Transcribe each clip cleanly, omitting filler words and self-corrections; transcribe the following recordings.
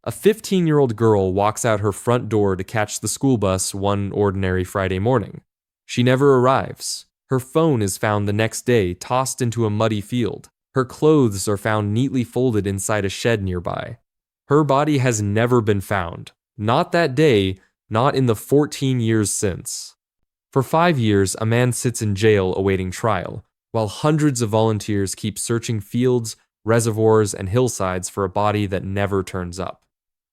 A 15-year-old girl walks out her front door to catch the school bus one ordinary Friday morning. She never arrives. Her phone is found the next day, tossed into a muddy field. Her clothes are found neatly folded inside a shed nearby. Her body has never been found. Not that day, not in the 14 years since. For 5 years, a man sits in jail awaiting trial, while hundreds of volunteers keep searching fields, reservoirs, and hillsides for a body that never turns up.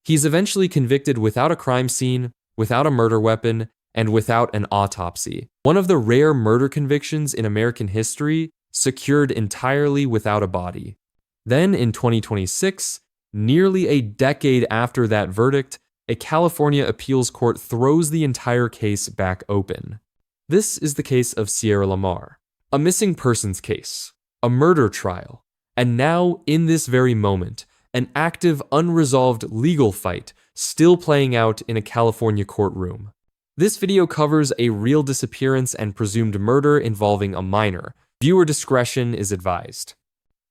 He's eventually convicted without a crime scene, without a murder weapon, and without an autopsy. One of the rare murder convictions in American history secured entirely without a body. Then in 2026, nearly a decade after that verdict, a California appeals court throws the entire case back open. This is the case of Sierra LaMar, a missing persons case, a murder trial, and now, in this very moment, an active, unresolved legal fight still playing out in a California courtroom. This video covers a real disappearance and presumed murder involving a minor. Viewer discretion is advised.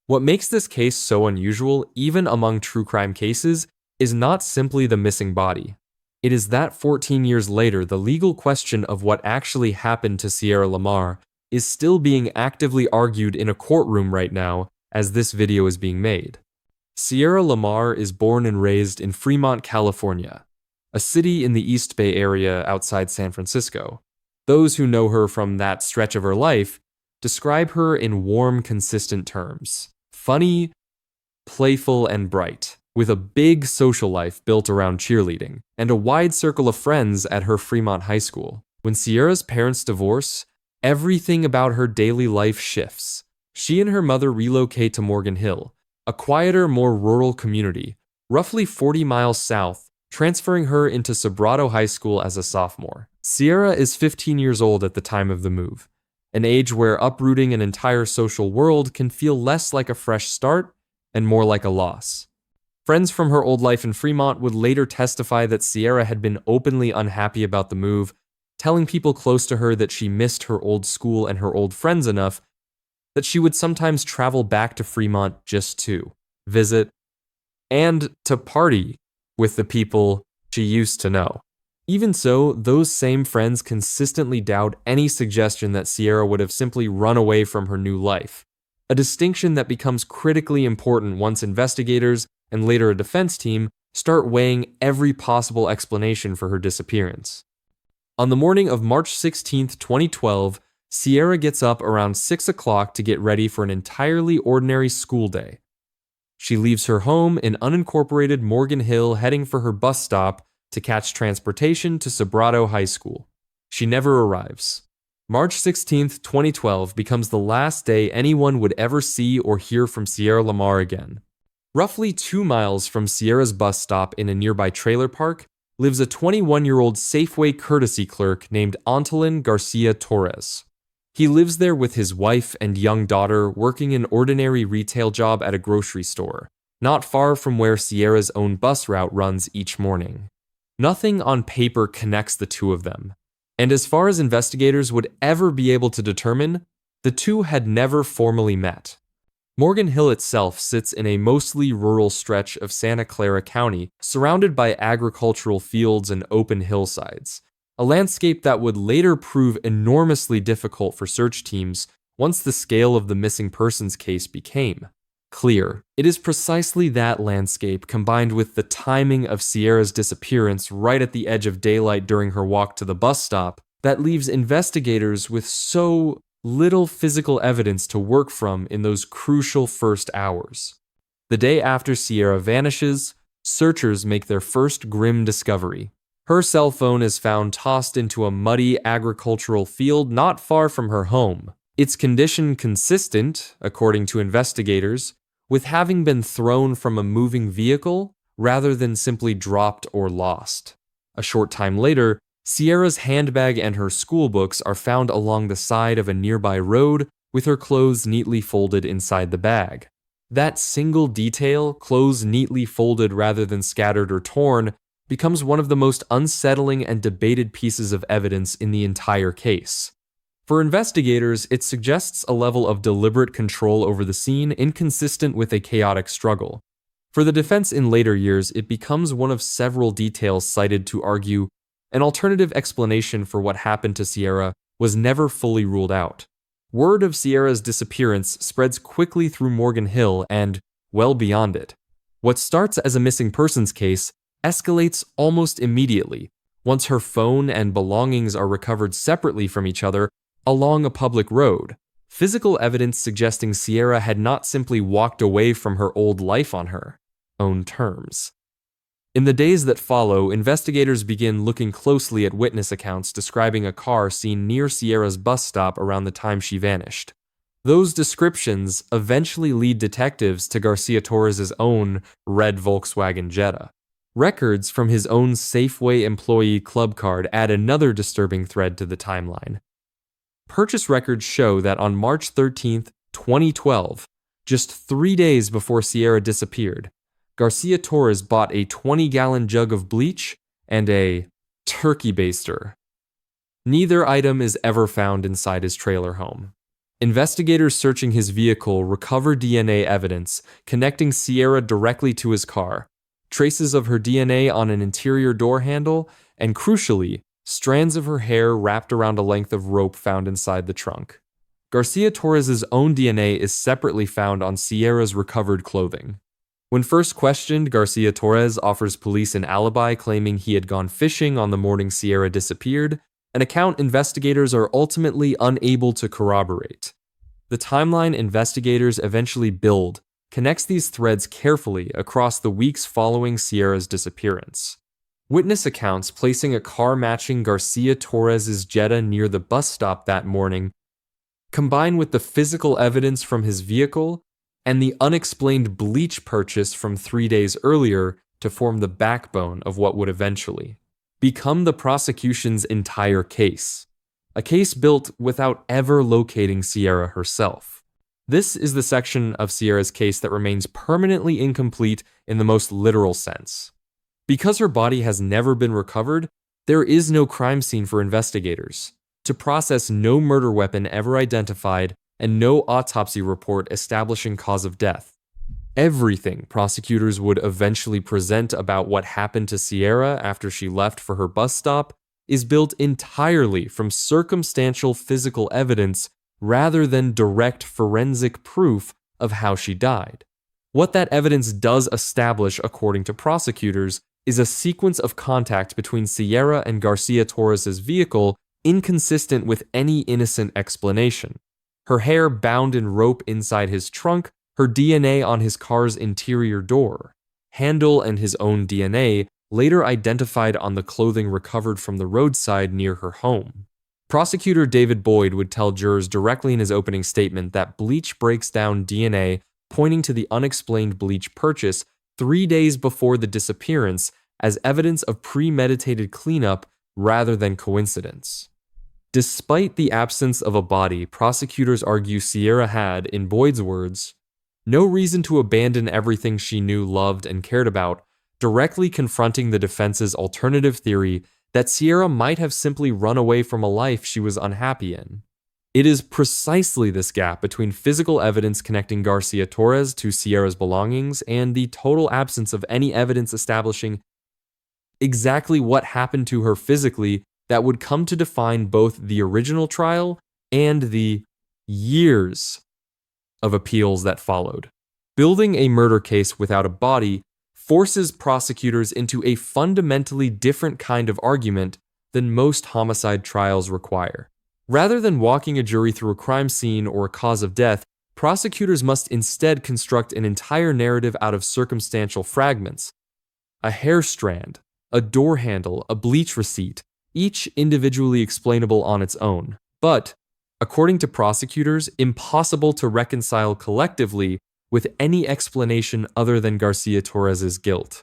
What makes this case so unusual, even among true crime cases, is not simply the missing body. It is that 14 years later, the legal question of what actually happened to Sierra LaMar is still being actively argued in a courtroom right now as this video is being made. Sierra LaMar is born and raised in Fremont, California, a city in the East Bay area outside San Francisco. Those who know her from that stretch of her life describe her in warm, consistent terms. Funny, playful, and bright, with a big social life built around cheerleading, and a wide circle of friends at her Fremont high school. When Sierra's parents divorce, everything about her daily life shifts. She and her mother relocate to Morgan Hill, a quieter, more rural community, roughly 40 miles south, transferring her into Sobrato High School as a sophomore. Sierra is 15 years old at the time of the move, an age where uprooting an entire social world can feel less like a fresh start and more like a loss. Friends from her old life in Fremont would later testify that Sierra had been openly unhappy about the move, telling people close to her that she missed her old school and her old friends enough that she would sometimes travel back to Fremont just to visit and to party with the people she used to know. Even so, those same friends consistently doubt any suggestion that Sierra would have simply run away from her new life, a distinction that becomes critically important once investigators and later a defense team start weighing every possible explanation for her disappearance. On the morning of March 16, 2012, Sierra gets up around 6 o'clock to get ready for an entirely ordinary school day. She leaves her home in unincorporated Morgan Hill, heading for her bus stop to catch transportation to Sobrato High School. She never arrives. March 16, 2012 becomes the last day anyone would ever see or hear from Sierra LaMar again. Roughly 2 miles from Sierra's bus stop in a nearby trailer park lives a 21-year-old Safeway courtesy clerk named Antolin Garcia-Torres. He lives there with his wife and young daughter, working an ordinary retail job at a grocery store, not far from where Sierra's own bus route runs each morning. Nothing on paper connects the two of them, and as far as investigators would ever be able to determine, the two had never formally met. Morgan Hill itself sits in a mostly rural stretch of Santa Clara County, surrounded by agricultural fields and open hillsides, a landscape that would later prove enormously difficult for search teams once the scale of the missing persons case became clear. It is precisely that landscape, combined with the timing of Sierra's disappearance right at the edge of daylight during her walk to the bus stop, that leaves investigators with so little physical evidence to work from in those crucial first hours. The day after Sierra vanishes, searchers make their first grim discovery. Her cell phone is found tossed into a muddy agricultural field not far from her home. Its condition consistent, according to investigators, with having been thrown from a moving vehicle rather than simply dropped or lost. A short time later, Sierra's handbag and her school books are found along the side of a nearby road with her clothes neatly folded inside the bag. That single detail, clothes neatly folded rather than scattered or torn, becomes one of the most unsettling and debated pieces of evidence in the entire case. For investigators, it suggests a level of deliberate control over the scene inconsistent with a chaotic struggle. For the defense in later years, it becomes one of several details cited to argue an alternative explanation for what happened to Sierra was never fully ruled out. Word of Sierra's disappearance spreads quickly through Morgan Hill and well beyond it. What starts as a missing persons case escalates almost immediately once her phone and belongings are recovered separately from each other along a public road. Physical evidence suggesting Sierra had not simply walked away from her old life on her own terms. In the days that follow, investigators begin looking closely at witness accounts describing a car seen near Sierra's bus stop around the time she vanished. Those descriptions eventually lead detectives to Garcia-Torres' own red Volkswagen Jetta. Records from his own Safeway employee club card add another disturbing thread to the timeline. Purchase records show that on March 13, 2012, just 3 days before Sierra disappeared, Garcia-Torres bought a 20-gallon jug of bleach and a turkey baster. Neither item is ever found inside his trailer home. Investigators searching his vehicle recover DNA evidence connecting Sierra directly to his car, traces of her DNA on an interior door handle, and crucially, strands of her hair wrapped around a length of rope found inside the trunk. Garcia-Torres' own DNA is separately found on Sierra's recovered clothing. When first questioned, Garcia-Torres offers police an alibi claiming he had gone fishing on the morning Sierra disappeared, an account investigators are ultimately unable to corroborate. The timeline investigators eventually build connects these threads carefully across the weeks following Sierra's disappearance. Witness accounts placing a car matching Garcia-Torres' Jetta near the bus stop that morning combine with the physical evidence from his vehicle and the unexplained bleach purchase from 3 days earlier to form the backbone of what would eventually become the prosecution's entire case, a case built without ever locating Sierra herself. This is the section of Sierra's case that remains permanently incomplete in the most literal sense. Because her body has never been recovered, there is no crime scene for investigators to process, no murder weapon ever identified, and no autopsy report establishing cause of death. Everything prosecutors would eventually present about what happened to Sierra after she left for her bus stop is built entirely from circumstantial physical evidence rather than direct forensic proof of how she died. What that evidence does establish, according to prosecutors, is a sequence of contact between Sierra and Garcia-Torres' vehicle inconsistent with any innocent explanation. Her hair bound in rope inside his trunk, her DNA on his car's interior door, handle and his own DNA later identified on the clothing recovered from the roadside near her home. Prosecutor David Boyd would tell jurors directly in his opening statement that bleach breaks down DNA, pointing to the unexplained bleach purchase 3 days before the disappearance as evidence of premeditated cleanup rather than coincidence. Despite the absence of a body, prosecutors argue Sierra had, in Boyd's words, no reason to abandon everything she knew, loved, and cared about, directly confronting the defense's alternative theory that Sierra might have simply run away from a life she was unhappy in. It is precisely this gap between physical evidence connecting Garcia-Torres to Sierra's belongings and the total absence of any evidence establishing exactly what happened to her physically that would come to define both the original trial and the years of appeals that followed. Building a murder case without a body forces prosecutors into a fundamentally different kind of argument than most homicide trials require. Rather than walking a jury through a crime scene or a cause of death, prosecutors must instead construct an entire narrative out of circumstantial fragments. A hair strand, a door handle, a bleach receipt, each individually explainable on its own, but, according to prosecutors, impossible to reconcile collectively with any explanation other than Garcia-Torres' guilt.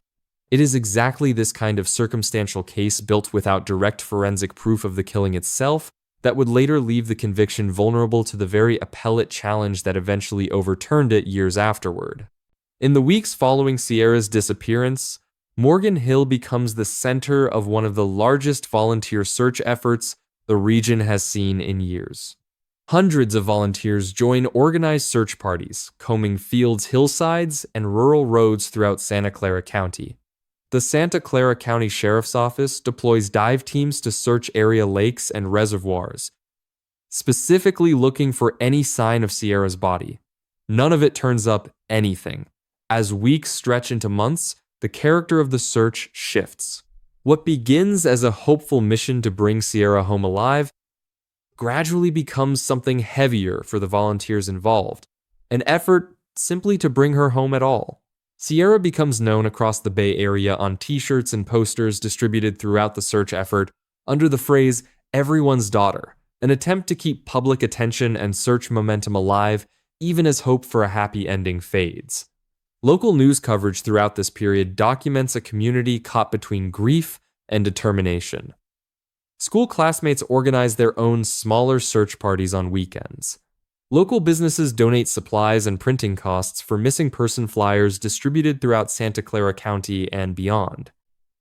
It is exactly this kind of circumstantial case built without direct forensic proof of the killing itself that would later leave the conviction vulnerable to the very appellate challenge that eventually overturned it years afterward. In the weeks following Sierra's disappearance, Morgan Hill becomes the center of one of the largest volunteer search efforts the region has seen in years. Hundreds of volunteers join organized search parties, combing fields, hillsides, and rural roads throughout Santa Clara County. The Santa Clara County Sheriff's Office deploys dive teams to search area lakes and reservoirs, specifically looking for any sign of Sierra's body. None of it turns up anything. As weeks stretch into months, the character of the search shifts. What begins as a hopeful mission to bring Sierra home alive gradually becomes something heavier for the volunteers involved, an effort simply to bring her home at all. Sierra becomes known across the Bay Area on t-shirts and posters distributed throughout the search effort under the phrase, "Everyone's Daughter," an attempt to keep public attention and search momentum alive even as hope for a happy ending fades. Local news coverage throughout this period documents a community caught between grief and determination. School classmates organize their own smaller search parties on weekends. Local businesses donate supplies and printing costs for missing person flyers distributed throughout Santa Clara County and beyond.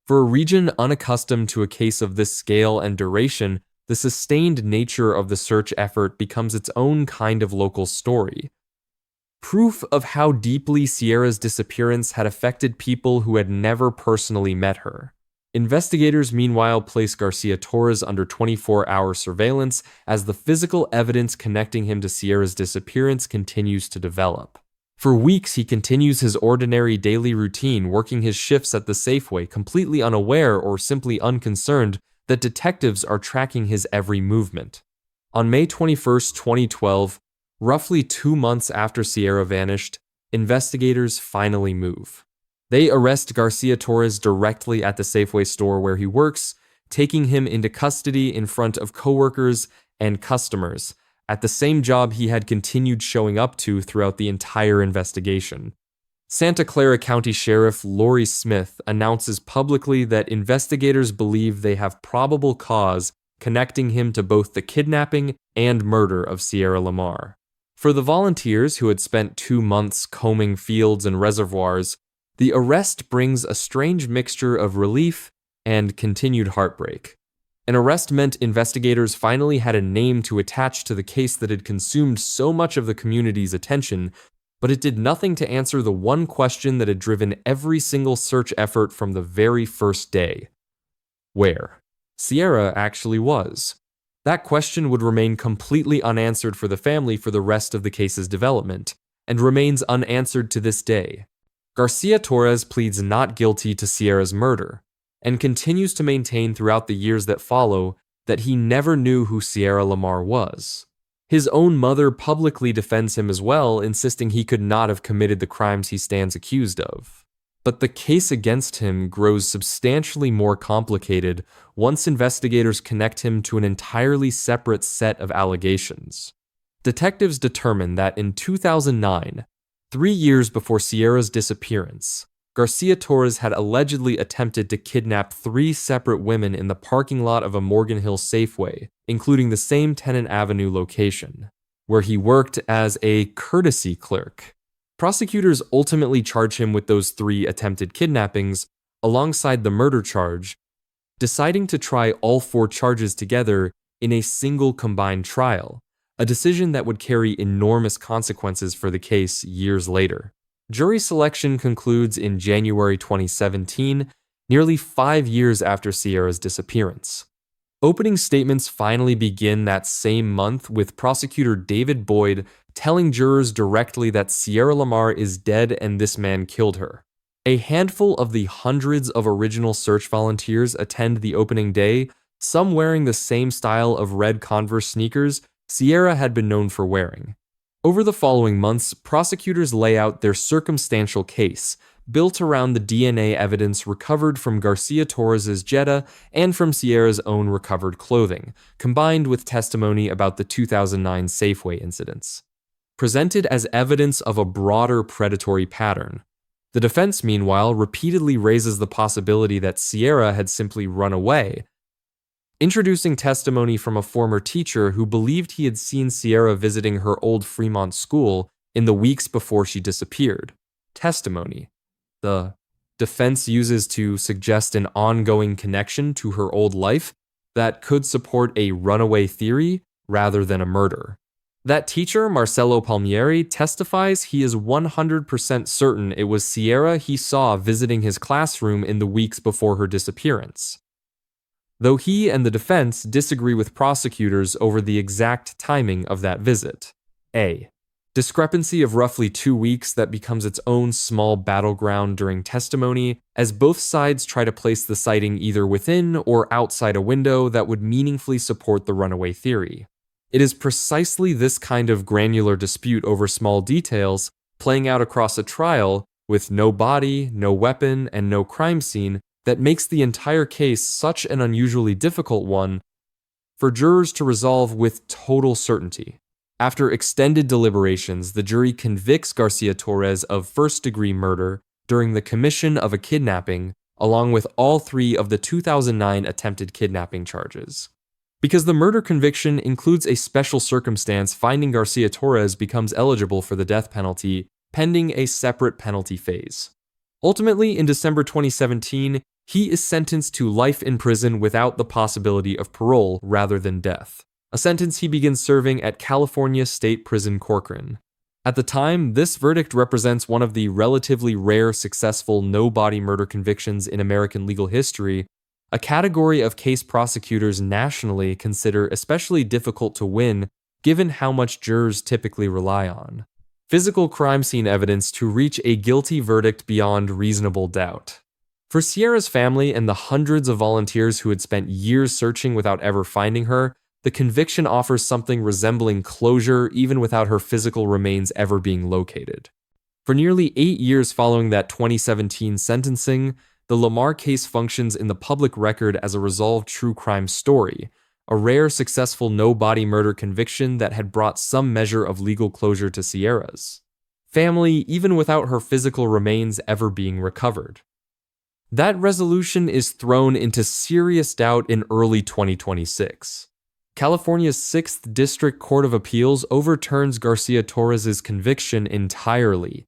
For a region unaccustomed to a case of this scale and duration, the sustained nature of the search effort becomes its own kind of local story. Proof of how deeply Sierra's disappearance had affected people who had never personally met her. Investigators, meanwhile, place Garcia-Torres under 24-hour surveillance as the physical evidence connecting him to Sierra's disappearance continues to develop. For weeks, he continues his ordinary daily routine, working his shifts at the Safeway, completely unaware or simply unconcerned that detectives are tracking his every movement. On May 21, 2012, roughly 2 months after Sierra vanished, investigators finally move. They arrest Garcia-Torres directly at the Safeway store where he works, taking him into custody in front of coworkers and customers, at the same job he had continued showing up to throughout the entire investigation. Santa Clara County Sheriff Lori Smith announces publicly that investigators believe they have probable cause connecting him to both the kidnapping and murder of Sierra LaMar. For the volunteers who had spent 2 months combing fields and reservoirs, the arrest brings a strange mixture of relief and continued heartbreak. An arrest meant investigators finally had a name to attach to the case that had consumed so much of the community's attention, but it did nothing to answer the one question that had driven every single search effort from the very first day. Where Sierra actually was. That question would remain completely unanswered for the family for the rest of the case's development, and remains unanswered to this day. Garcia-Torres pleads not guilty to Sierra's murder, and continues to maintain throughout the years that follow that he never knew who Sierra LaMar was. His own mother publicly defends him as well, insisting he could not have committed the crimes he stands accused of. But the case against him grows substantially more complicated once investigators connect him to an entirely separate set of allegations. Detectives determine that in 2009, 3 years before Sierra's disappearance, Garcia-Torres had allegedly attempted to kidnap 3 separate women in the parking lot of a Morgan Hill Safeway, including the same Tennant Avenue location, where he worked as a courtesy clerk. Prosecutors ultimately charge him with those 3 attempted kidnappings alongside the murder charge, deciding to try all 4 charges together in a single combined trial, a decision that would carry enormous consequences for the case years later. Jury selection concludes in January 2017, nearly 5 years after Sierra's disappearance. Opening statements finally begin that same month, with prosecutor David Boyd telling jurors directly that Sierra LaMar is dead and this man killed her. A handful of the hundreds of original search volunteers attend the opening day, some wearing the same style of red Converse sneakers Sierra had been known for wearing. Over the following months, prosecutors lay out their circumstantial case, built around the DNA evidence recovered from Garcia-Torres' Jetta and from Sierra's own recovered clothing, combined with testimony about the 2009 Safeway incidents. Presented as evidence of a broader predatory pattern, the defense, meanwhile, repeatedly raises the possibility that Sierra had simply run away, introducing testimony from a former teacher who believed he had seen Sierra visiting her old Fremont school in the weeks before she disappeared. Testimony the defense uses to suggest an ongoing connection to her old life that could support a runaway theory rather than a murder. That teacher, Marcelo Palmieri, testifies he is 100% certain it was Sierra he saw visiting his classroom in the weeks before her disappearance, though he and the defense disagree with prosecutors over the exact timing of that visit. A discrepancy of roughly 2 weeks that becomes its own small battleground during testimony, as both sides try to place the sighting either within or outside a window that would meaningfully support the runaway theory. It is precisely this kind of granular dispute over small details, playing out across a trial, with no body, no weapon, and no crime scene, that makes the entire case such an unusually difficult one for jurors to resolve with total certainty. After extended deliberations, the jury convicts Garcia-Torres of first-degree murder during the commission of a kidnapping, along with all 3 of the 2009 attempted kidnapping charges. Because the murder conviction includes a special circumstance, finding Garcia-Torres becomes eligible for the death penalty, pending a separate penalty phase. Ultimately, in December 2017, he is sentenced to life in prison without the possibility of parole rather than death, a sentence he begins serving at California State Prison Corcoran. At the time, this verdict represents one of the relatively rare successful no-body murder convictions in American legal history, a category of case prosecutors nationally consider especially difficult to win given how much jurors typically rely on physical crime scene evidence to reach a guilty verdict beyond reasonable doubt. For Sierra's family and the hundreds of volunteers who had spent years searching without ever finding her, the conviction offers something resembling closure even without her physical remains ever being located. For nearly 8 years following that 2017 sentencing, the LaMar case functions in the public record as a resolved true crime story, a rare successful no-body murder conviction that had brought some measure of legal closure to Sierra's family, even without her physical remains ever being recovered. That resolution is thrown into serious doubt in early 2026. California's 6th District Court of Appeals overturns Garcia-Torres' conviction entirely,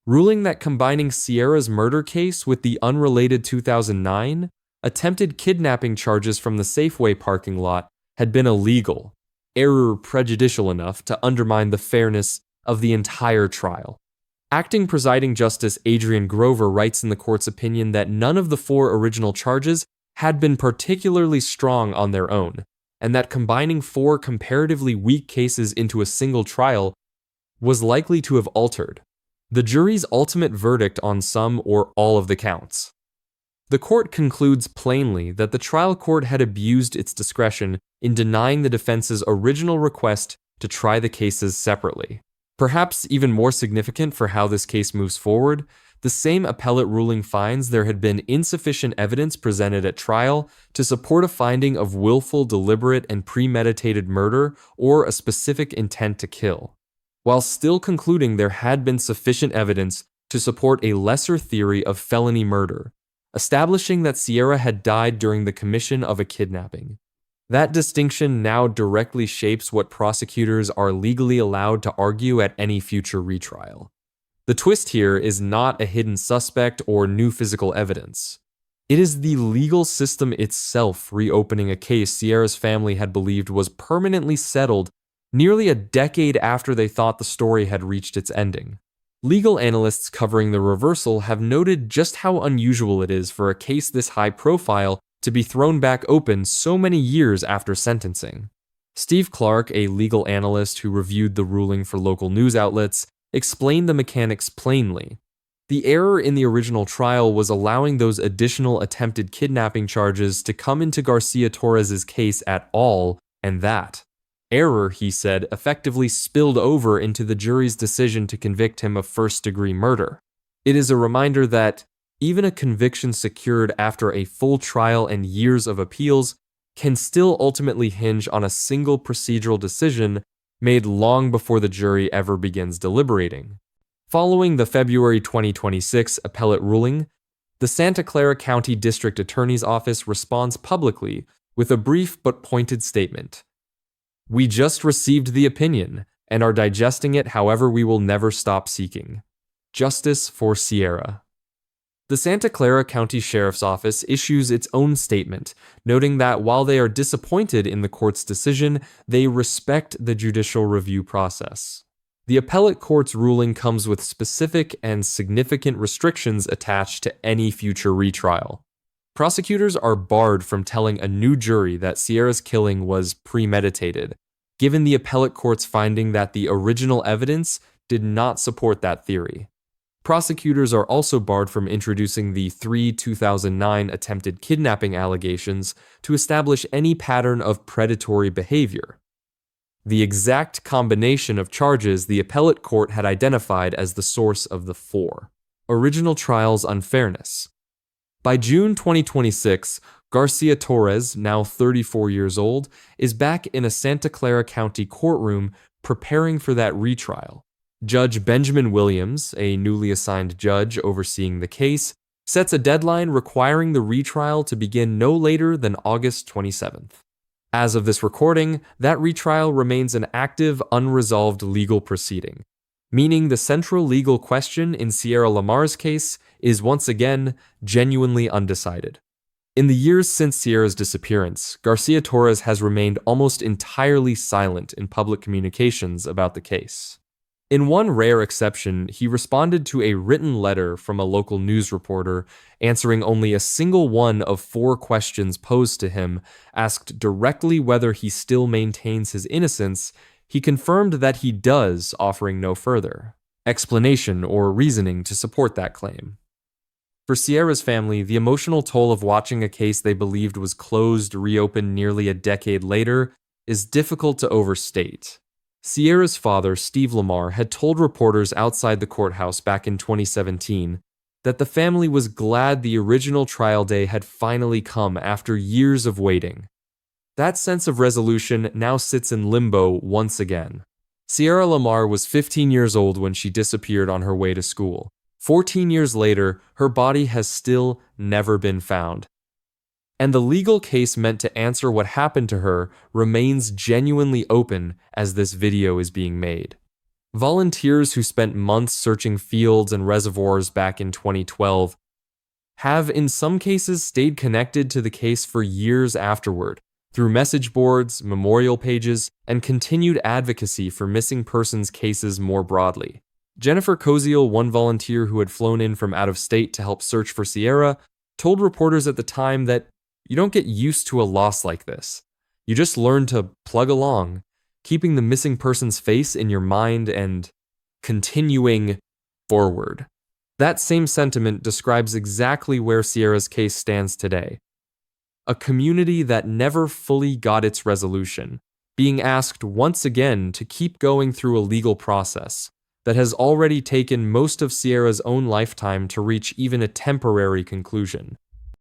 ruling that combining Sierra's murder case with the unrelated 2009 attempted kidnapping charges from the Safeway parking lot had been illegal, error prejudicial enough to undermine the fairness of the entire trial. Acting Presiding Justice Adrian Grover writes in the court's opinion that none of the 4 original charges had been particularly strong on their own, and that combining 4 comparatively weak cases into a single trial was likely to have altered the jury's ultimate verdict on some or all of the counts. The court concludes plainly that the trial court had abused its discretion in denying the defense's original request to try the cases separately. Perhaps even more significant for how this case moves forward, the same appellate ruling finds there had been insufficient evidence presented at trial to support a finding of willful, deliberate, and premeditated murder or a specific intent to kill, while still concluding there had been sufficient evidence to support a lesser theory of felony murder, establishing that Sierra had died during the commission of a kidnapping. That distinction now directly shapes what prosecutors are legally allowed to argue at any future retrial. The twist here is not a hidden suspect or new physical evidence. It is the legal system itself reopening a case Sierra's family had believed was permanently settled nearly a decade after they thought the story had reached its ending. Legal analysts covering the reversal have noted just how unusual it is for a case this high profile to be thrown back open so many years after sentencing. Steve Clark, a legal analyst who reviewed the ruling for local news outlets, explained the mechanics plainly. The error in the original trial was allowing those additional attempted kidnapping charges to come into Garcia-Torres' case at all, and that error, he said, effectively spilled over into the jury's decision to convict him of first-degree murder. It is a reminder that even a conviction secured after a full trial and years of appeals can still ultimately hinge on a single procedural decision made long before the jury ever begins deliberating. Following the February 2026 appellate ruling, the Santa Clara County District Attorney's Office responds publicly with a brief but pointed statement. "We just received the opinion and are digesting it, however we will never stop seeking justice for Sierra." The Santa Clara County Sheriff's Office issues its own statement, noting that while they are disappointed in the court's decision, they respect the judicial review process. The appellate court's ruling comes with specific and significant restrictions attached to any future retrial. Prosecutors are barred from telling a new jury that Sierra's killing was premeditated, given the appellate court's finding that the original evidence did not support that theory. Prosecutors are also barred from introducing the 2009 attempted kidnapping allegations to establish any pattern of predatory behavior. The exact combination of charges the appellate court had identified as the source of the four. Original trial's unfairness. By June 2026, Garcia-Torres, now 34 years old, is back in a Santa Clara County courtroom preparing for that retrial. Judge Benjamin Williams, a newly assigned judge overseeing the case, sets a deadline requiring the retrial to begin no later than August 27th. As of this recording, that retrial remains an active, unresolved legal proceeding, meaning the central legal question in Sierra LaMar's case is once again genuinely undecided. In the years since Sierra's disappearance, Garcia-Torres has remained almost entirely silent in public communications about the case. In one rare exception, he responded to a written letter from a local news reporter, answering only a single one of 4 questions posed to him. Asked directly whether he still maintains his innocence, he confirmed that he does, offering no further explanation or reasoning to support that claim. For Sierra's family, the emotional toll of watching a case they believed was closed reopened nearly a decade later is difficult to overstate. Sierra's father, Steve LaMar, had told reporters outside the courthouse back in 2017 that the family was glad the original trial day had finally come after years of waiting. That sense of resolution now sits in limbo once again. Sierra LaMar was 15 years old when she disappeared on her way to school. 14 years later, her body has still never been found. And the legal case meant to answer what happened to her remains genuinely open as this video is being made. Volunteers who spent months searching fields and reservoirs back in 2012 have in some cases stayed connected to the case for years afterward, through message boards, memorial pages, and continued advocacy for missing persons cases more broadly. Jennifer Koziel, one volunteer who had flown in from out of state to help search for Sierra, told reporters at the time that you don't get used to a loss like this. You just learn to plug along, keeping the missing person's face in your mind and continuing forward. That same sentiment describes exactly where Sierra's case stands today. A community that never fully got its resolution, being asked once again to keep going through a legal process that has already taken most of Sierra's own lifetime to reach even a temporary conclusion.